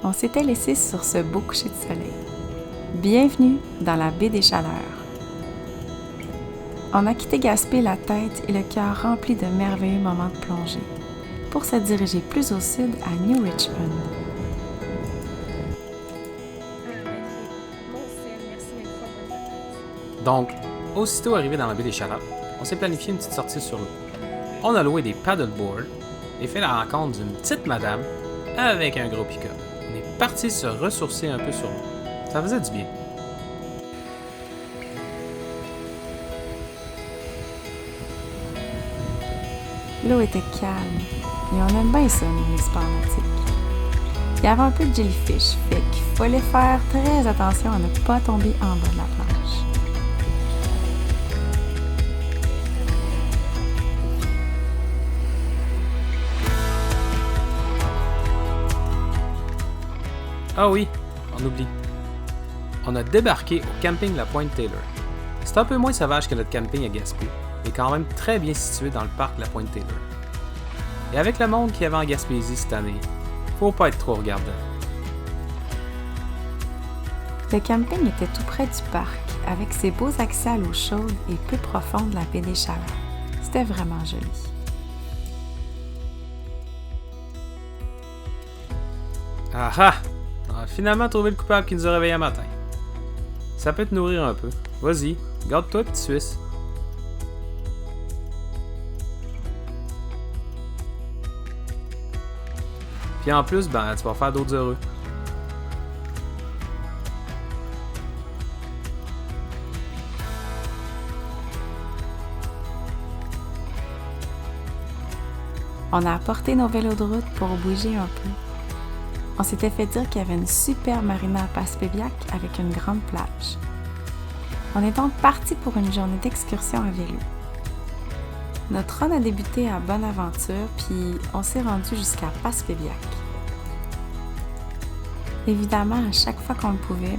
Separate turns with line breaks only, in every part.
On s'était laissé sur ce beau coucher de soleil. Bienvenue dans la baie des Chaleurs. On a quitté Gaspé la tête et le cœur rempli de merveilleux moments de plongée pour se diriger plus au sud à New Richmond.
Donc, aussitôt arrivé dans la baie des Chaleurs, on s'est planifié une petite sortie sur l'eau. On a loué des paddleboards et fait la rencontre d'une petite madame avec un gros pick-up. On est parti se ressourcer un peu sur l'eau. Ça faisait du bien.
L'eau était calme et on aime bien ça, nous, les sports nautiques. Il y avait un peu de jellyfish, fait qu'il fallait faire très attention à ne pas tomber en bas de la planche.
Ah oui, on oublie. On a débarqué au camping La Pointe-Taylor. C'est un peu moins sauvage que notre camping à Gaspé, mais quand même très bien situé dans le parc La Pointe-Taylor. Et avec le monde qu'il y avait en Gaspésie cette année, faut pas être trop regardant.
Le camping était tout près du parc, avec ses beaux accès à l'eau chaude et peu profonde de la baie des Chaleurs. C'était vraiment joli.
Ah ah! On a finalement trouvé le coupable qui nous a réveillés un matin. Ça peut te nourrir un peu. Vas-y, garde-toi, petit Suisse. Puis en plus, tu vas faire d'autres heureux.
On a apporté nos vélos de route pour bouger un peu. On s'était fait dire qu'il y avait une super marina à Passepébiac avec une grande plage. On est donc parti pour une journée d'excursion à vélo. Notre run a débuté à Bonaventure, puis on s'est rendu jusqu'à Passepébiac. Évidemment, à chaque fois qu'on le pouvait,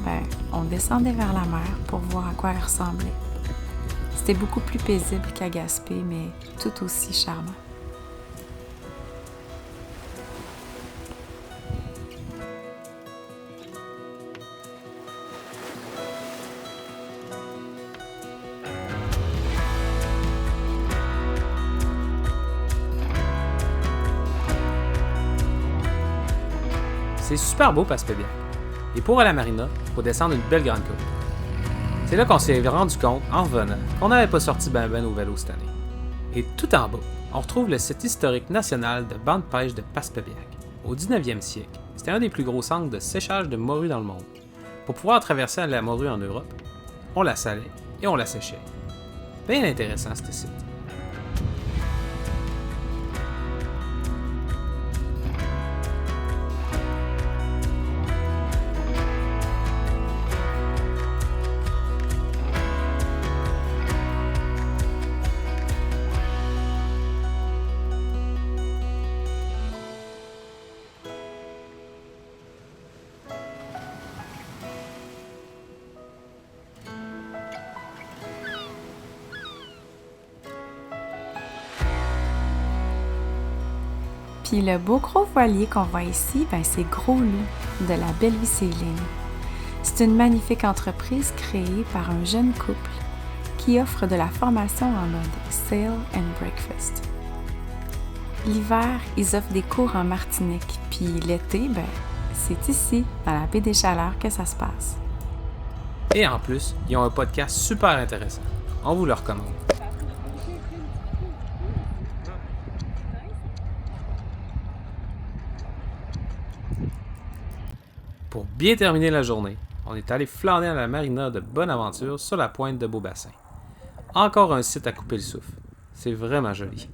on descendait vers la mer pour voir à quoi elle ressemblait. C'était beaucoup plus paisible qu'à Gaspé, mais tout aussi charmant.
C'est super beau Passepébiac. Et pour aller à la marina, il faut descendre une belle grande côte. C'est là qu'on s'est rendu compte, en revenant, qu'on n'avait pas sorti ben au vélo cette année. Et tout en bas, on retrouve le site historique national de banc de pêche de Passepébiac. Au 19e siècle, c'était un des plus gros centres de séchage de morue dans le monde. Pour pouvoir traverser la morue en Europe, on la salait et on la séchait. Bien intéressant ce site.
Puis le beau gros voilier qu'on voit ici, c'est Gros Loup de la Bellevue Sailing. C'est une magnifique entreprise créée par un jeune couple qui offre de la formation en mode Sail and Breakfast. L'hiver, ils offrent des cours en Martinique, puis l'été, c'est ici, dans la baie des Chaleurs, que ça se passe.
Et en plus, ils ont un podcast super intéressant. On vous le recommande. Pour bien terminer la journée, on est allé flâner à la marina de Bonaventure sur la pointe de Beaubassin. Encore un site à couper le souffle. C'est vraiment joli.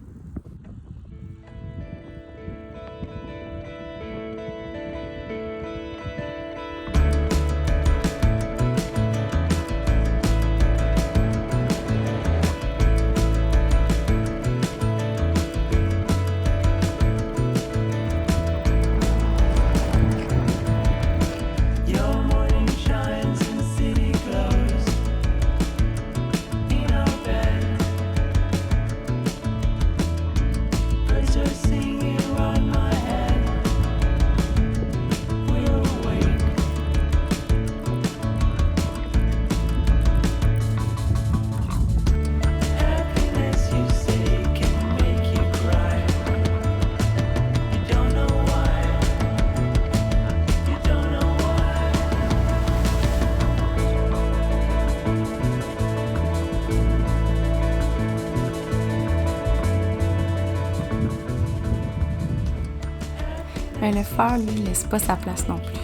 ben le phare, lui, laisse pas sa place non plus.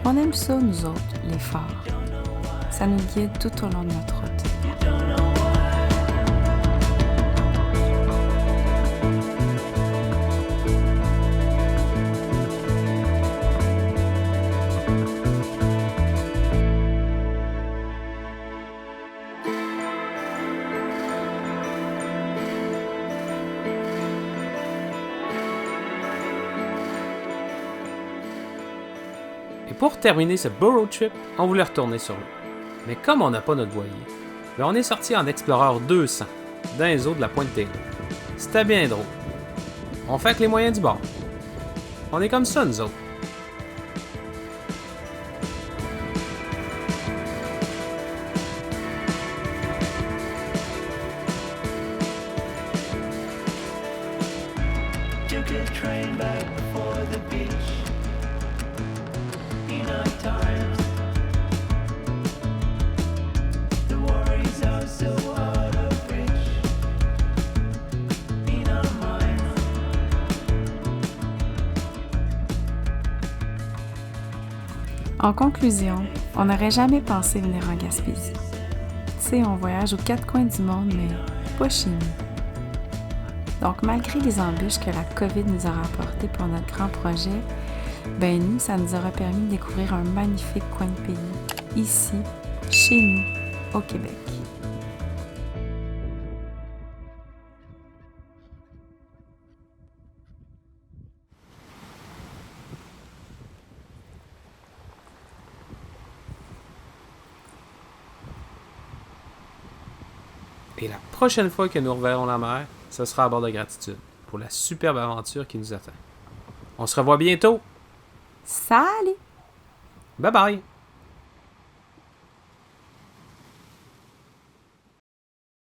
On aime ça, nous autres, les phares. Ça nous guide tout au long de notre route.
Et pour terminer ce Burrow Trip, on voulait retourner sur l'eau. Mais comme on n'a pas notre voilier, ben on est sorti en Explorer 200, dans les eaux de la Pointe-Taylor. C'était bien drôle. On fait avec les moyens du bord. On est comme ça, nous autres.
Took a train back before the beach. Enough times. The worries are so out of reach. Enough minds.
En conclusion, on n'aurait jamais pensé venir en Gaspésie. Tu sais, on voyage aux quatre coins du monde, mais pas chez nous. Donc, malgré les embûches que la COVID nous aura apportées pour notre grand projet, ben nous, ça nous aura permis de découvrir un magnifique coin de pays, ici, chez nous, au Québec.
Et la prochaine fois que nous reverrons la mer, ce sera à bord de Gratitude, pour la superbe aventure qui nous attend. On se revoit bientôt!
Salut!
Bye bye!